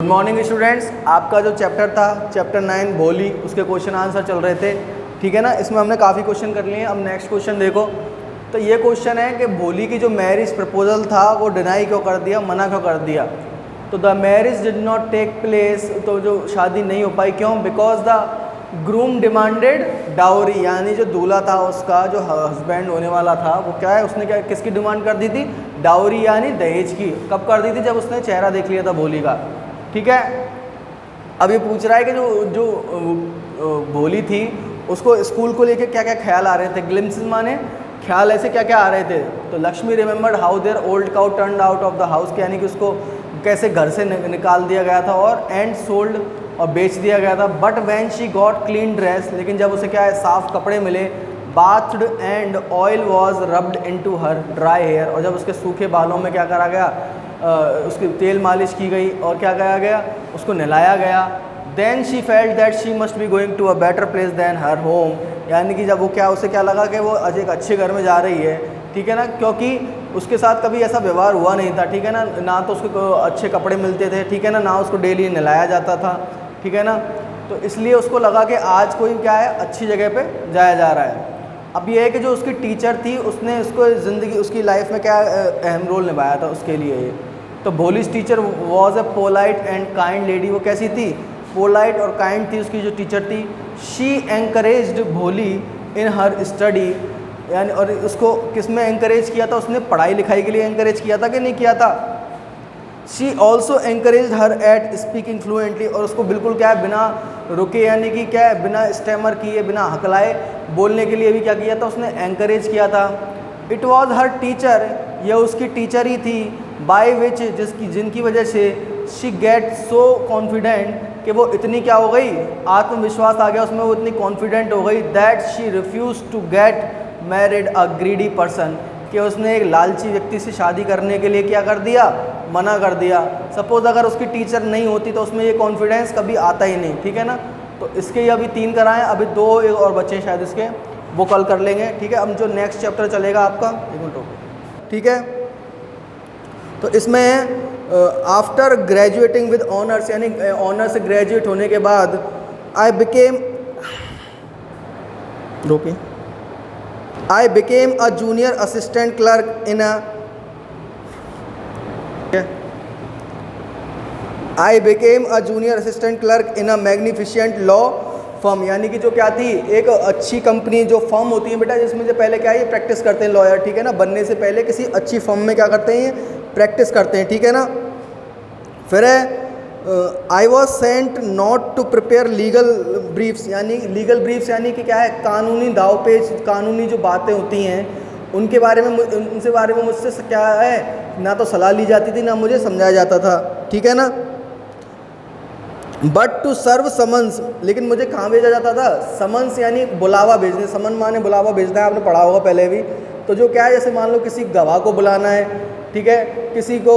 Good morning students, आपका जो chapter था चैप्टर 9 भोली, उसके क्वेश्चन आंसर चल रहे थे। ठीक है ना। इसमें हमने काफ़ी क्वेश्चन कर लिए हैं। अब नेक्स्ट क्वेश्चन देखो। तो ये क्वेश्चन है कि भोली की जो मैरिज प्रपोजल था वो डिनाई क्यों कर दिया, मना क्यों कर दिया। तो the marriage did not take place, तो जो शादी नहीं हो पाई क्यों? Because the groom demanded dowry, यानी जो दूल्हा था उसका जो हस्बैंड होने वाला था वो क्या है, उसने क्या किसकी डिमांड कर दी थी? डाउरी यानी दहेज की। कब कर दी थी? जब उसने चेहरा देख लिया था भोली का। ठीक है। अब ये पूछ रहा है कि जो जो भोली थी उसको स्कूल को लेके क्या क्या ख्याल आ रहे थे। ग्लिम्सेस माने ख्याल, ऐसे क्या क्या आ रहे थे। तो Lakshmi remembered how their old cow turned out of the house, यानी कि उसको कैसे घर से निकाल दिया गया था और एंड सोल्ड और बेच दिया गया था। But when she got clean dress, लेकिन जब उसे क्या है साफ़ कपड़े मिले, bathed and oil was rubbed into her dry hair, और जब उसके सूखे बालों में क्या करा गया, उसकी तेल मालिश की गई और क्या करा गया, उसको नहलाया गया। Then she felt that she must be going to a better place than her home, यानी कि जब वो क्या, उसे क्या लगा कि वो एक अच्छे घर में जा रही है। ठीक है ना, क्योंकि उसके साथ कभी ऐसा व्यवहार हुआ नहीं था। ठीक है ना, ना तो उसको अच्छे कपड़े मिलते थे, ठीक है ना उसको डेली नहलाया जाता था। ठीक है ना, तो इसलिए उसको लगा कि आज कोई क्या है अच्छी जगह पे जाया जा रहा है। अब ये है कि जो उसकी टीचर थी उसने उसको ज़िंदगी, उसकी लाइफ में क्या अहम रोल निभाया था उसके लिए ये। तो भोली's teacher was a polite and kind lady, वो कैसी थी? पोलाइट और काइंड थी उसकी जो टीचर थी। शी एंकरेज्ड भोली इन हर स्टडी, यानी और उसको किस में एंकरेज किया था? उसने पढ़ाई लिखाई के लिए एंकरेज किया था कि नहीं किया था? She also encourage her at speaking fluently, और उसको बिल्कुल क्या है बिना रुके, यानी कि क्या है बिना स्टैमर किए, बिना हकलाए बोलने के लिए भी क्या किया था? उसने एंकरेज किया था। इट वॉज हर टीचर, यह उसकी टीचर ही थी। बाय विच, जिनकी वजह से शी गेट सो कॉन्फिडेंट, कि वो इतनी क्या हो गई, आत्मविश्वास आ गया उसमें, वो इतनी कॉन्फिडेंट हो गई। That she refuse to get married a greedy person, कि उसने एक लालची व्यक्ति से शादी करने के लिए क्या कर दिया? मना कर दिया। सपोज अगर उसकी टीचर नहीं होती तो उसमें ये कॉन्फिडेंस कभी आता ही नहीं। ठीक है ना। तो इसके ये अभी 3 कराएं, अभी 2 और बच्चे शायद इसके, वो कल कर लेंगे। ठीक है। अब जो नेक्स्ट चैप्टर चलेगा आपका, एक मिनट, ठीक है। तो इसमें आफ्टर ग्रेजुएटिंग विद ऑनर्स, यानी ऑनर्स से ग्रेजुएट होने के बाद I became a junior assistant clerk in a junior assistant clerk in a magnificent law firm, यानी कि जो क्या थी, एक अच्छी कंपनी, जो फर्म होती है बेटा जिसमें जो पहले क्या है ये प्रैक्टिस करते हैं लॉयर। ठीक है ना, बनने से पहले किसी अच्छी फर्म में क्या करते हैं, ये प्रैक्टिस करते हैं। ठीक है ना। फिर I was sent not to prepare legal briefs, यानी लीगल ब्रीफ्स यानी कि क्या है, कानूनी दावपेच, कानूनी जो बातें होती हैं उनके बारे में, उनसे बारे में मुझसे क्या है ना तो सलाह ली जाती थी, ना मुझे समझाया जाता था। ठीक है ना। बट टू सर्व समन्स, लेकिन मुझे कहाँ भेजा जाता था? समन्स यानी बुलावा भेजने, समन माने बुलावा भेजना है, आपने पढ़ा होगा पहले भी। तो जो क्या है, जैसे मान लो किसी गवाह को बुलाना है, ठीक है, किसी को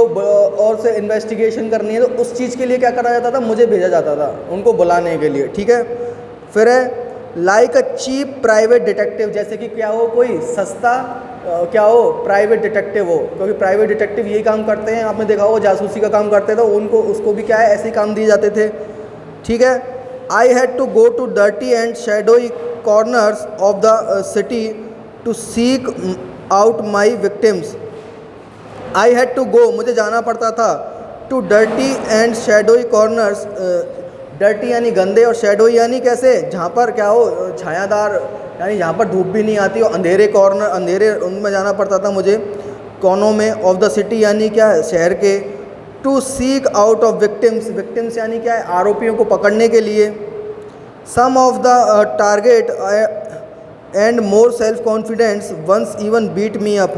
और से इन्वेस्टिगेशन करनी है, तो उस चीज़ के लिए क्या करा जाता था? मुझे भेजा जाता था उनको बुलाने के लिए। ठीक है। फिर like a cheap private detective, जैसे कि क्या हो, कोई सस्ता क्या हो, प्राइवेट डिटेक्टिव हो, क्योंकि प्राइवेट डिटेक्टिव यही काम करते हैं, आपने देखा होगा जासूसी का काम करते थे, उनको उसको भी क्या है ऐसे ही काम दिए जाते थे। ठीक है। I had to go to dirty and shadowy corners of the city to seek out my victims. I had to go, मुझे जाना पड़ता था, to dirty and shadowy corners, dirty यानी गंदे और शेडोई यानी कैसे, जहाँ पर क्या हो छायादार, यानी जहाँ पर धूप भी नहीं आती हो, अंधेरे कॉर्नर, अंधेरे उनमें जाना पड़ता था मुझे, कोनों में, ऑफ द सिटी यानी क्या है शहर के। To seek out of victims, victims यानी क्या है आरोपियों को पकड़ने के लिए। Some of the target and more self confidence once even beat me up,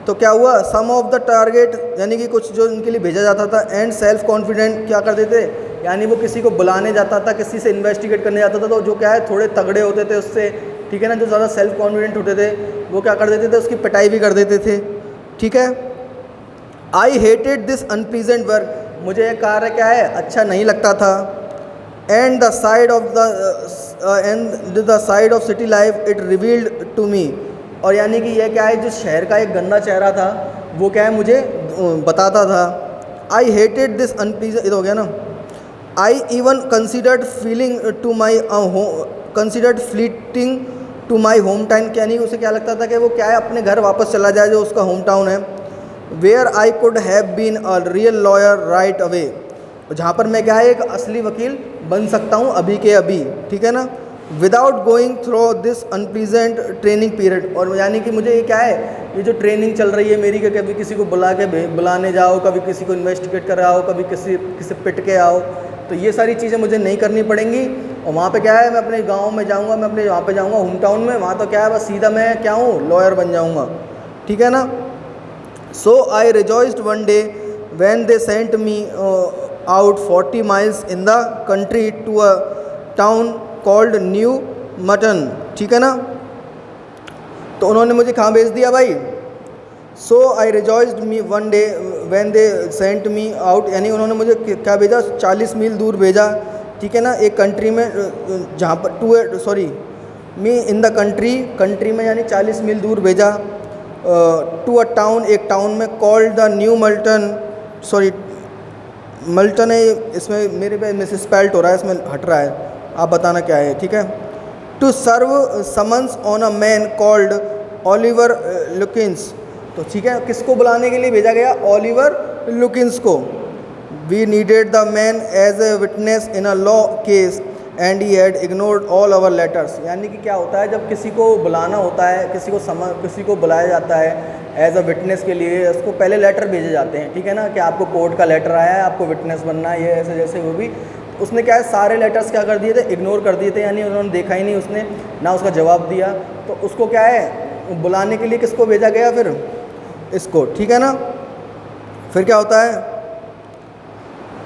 तो क्या हुआ, सम ऑफ द टारगेट यानी कि कुछ जो इनके लिए भेजा जाता था, एंड सेल्फ कॉन्फिडेंट क्या करते थे, यानी वो किसी को बुलाने जाता था, किसी से इन्वेस्टिगेट करने जाता था, तो जो क्या है थोड़े तगड़े होते थे उससे, ठीक है ना, जो ज़्यादा सेल्फ कॉन्फिडेंट होते थे वो क्या कर देते थे, उसकी पिटाई भी कर देते थे। ठीक है। I hated this unpleasant work, मुझे ये कार्य क्या है अच्छा नहीं लगता था। And the side of city life it revealed to me, और यानी कि यह क्या है, जो शहर का एक गंदा चेहरा था वो क्या है मुझे बताता था। आई हेटेड दिस अनप्लीजेंट, हो गया ना। I even considered fleeting to my home town, यानी उसे क्या लगता था कि वो क्या है अपने घर वापस चला जाए जो उसका होम टाउन है। Where I could have been a real lawyer right away, जहाँ पर मैं क्या है एक असली वकील बन सकता हूँ अभी के अभी, ठीक है ना। Without going through this unpleasant training period, और यानी कि मुझे ये क्या है, ये जो ट्रेनिंग चल रही है मेरी कि कभी किसी को बुलाने जाओ, कभी किसी को इन्वेस्टिगेट कराओ, कभी किसी पिट के आओ, तो ये सारी चीज़ें मुझे नहीं करनी पड़ेंगी। और वहाँ पे क्या है, मैं अपने गांव में जाऊँगा, मैं अपने वहाँ पे जाऊँगा होम टाउन में, वहाँ तो क्या है बस सीधा मैं क्या हूँ लॉयर बन जाऊँगा, ठीक है ना। So I rejoiced one day when they sent me out 40 miles in the country to a town called New Mutton, ठीक है ना। तो उन्होंने मुझे कहाँ भेज दिया भाई, so I rejoiced me one day when they sent me out, यानी उन्होंने मुझे क्या भेजा, 40 मील दूर भेजा, ठीक है ना, एक कंट्री में जहाँ पर मी इन द कंट्री में यानी 40 मील दूर भेजा, टू अ टाउन, एक टाउन में, कॉल्ड द न्यू मल्टन है, इसमें मेरे पे मिस स्पेल्ट हो रहा है, इसमें हट रहा है, आप बताना क्या है, ठीक है। To serve summons on a man called Oliver Lukins, तो ठीक है किसको बुलाने के लिए भेजा गया, ओलिवर लुकिन्स को। We needed the man as a witness in a law case and he had ignored all our letters, यानी कि क्या होता है जब किसी को बुलाना होता है, किसी को बुलाया जाता है एज अ विटनेस के लिए, उसको पहले लेटर भेजे जाते हैं, ठीक है ना, कि आपको कोर्ट का लेटर आया है, आपको विटनेस बनना है, ये ऐसे जैसे वो भी, उसने क्या है सारे लेटर्स क्या कर दिए थे, इग्नोर कर दिए थे, यानी उन्होंने देखा ही नहीं, उसने ना उसका जवाब दिया, तो उसको क्या है बुलाने के लिए किसको भेजा गया, फिर इसको, ठीक है ना। फिर क्या होता है,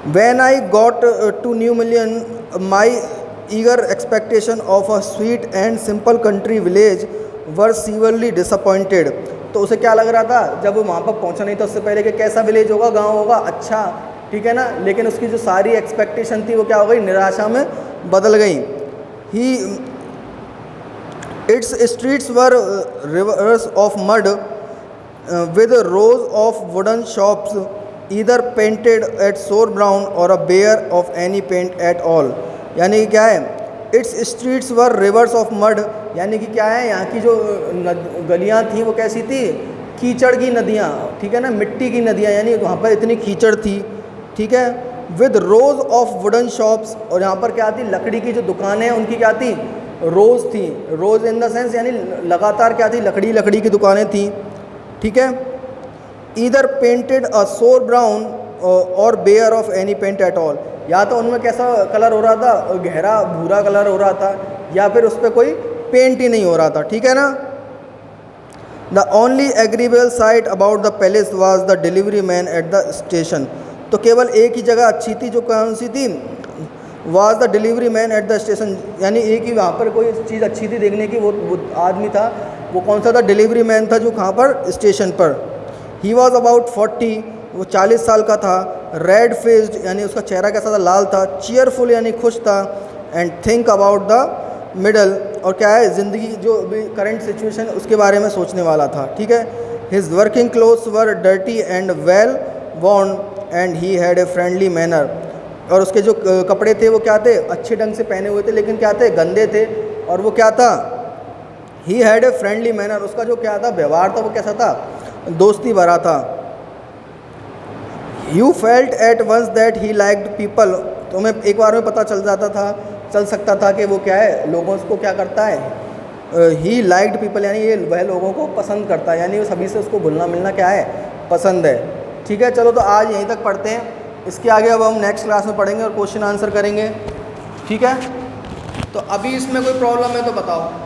When I got to New Million, my eager expectation of a sweet and simple country village were severely disappointed. तो उसे क्या लग रहा था जब वो वहाँ पर पहुँचा नहीं था उससे पहले कि कैसा विलेज होगा, गांव होगा, अच्छा, ठीक है ना, लेकिन उसकी जो सारी एक्सपेक्टेशन थी वो क्या हो गई, निराशा में बदल गई। Its streets were rivers of mud with rows of wooden shops, either painted at sour brown or a bare of any paint at all, यानी कि क्या है, it's streets were reverse of mud, यानी कि क्या है यहाँ की जो गलियाँ थी वो कैसी थी, कीचड़ की नदियाँ, ठीक है ना, मिट्टी की नदियाँ, यानी वहाँ पर इतनी कीचड़ थी, ठीक है। With rose of wooden shops, और यहाँ पर क्या थी, लकड़ी की जो दुकानें हैं उनकी क्या थी, रोज थी, रोज इन द सेंस यानी लगातार क्या थी, लकड़ी की दुकानें थी, ठीक है। ईदर पेंटेड अ सोर ब्राउन और bare of any paint at all, या तो उनमें कैसा कलर हो रहा था, गहरा भूरा कलर हो रहा था, या फिर उस पर कोई पेंट ही नहीं हो रहा था, ठीक है ना। The only agreeable site about the palace was the delivery man at the station, तो केवल एक ही जगह अच्छी थी, जो कौन सी थी, was the delivery man at the station, यानी एक ही वहाँ पर कोई चीज़ अच्छी थी देखने की, वो आदमी था, वो कौन सा था, डिलीवरी मैन था, जो कहाँ पर, स्टेशन पर। ही वॉज अबाउट 40, वो 40 साल का था। रेड फेस्ड, यानी उसका चेहरा कैसा था, लाल था। चीयरफुल, यानी खुश था। And think about the middle, और क्या है, ज़िंदगी जो भी करंट सिचुएशन उसके बारे में सोचने वाला था, ठीक है। His working clothes were dirty and well worn and he had a friendly manner, और उसके जो कपड़े थे वो क्या थे, अच्छे ढंग से पहने हुए थे, लेकिन क्या थे, गंदे थे। और वो क्या था, ही हैड ए फ्रेंडली मैनर, उसका जो क्या था, व्यवहार था, वो कैसा था, दोस्ती भरा था। You felt at once that he liked people, तुम्हें एक बार में पता चल सकता था कि वो क्या है, लोगों को क्या करता है, ही लाइक्ड पीपल, यानी ये वह लोगों को पसंद करता है, यानी वो सभी से उसको घुलना मिलना क्या है, पसंद है, ठीक है। चलो तो आज यहीं तक पढ़ते हैं, इसके आगे अब हम नेक्स्ट क्लास में पढ़ेंगे और क्वेश्चन आंसर करेंगे, ठीक है। तो अभी इसमें कोई प्रॉब्लम है तो बताओ।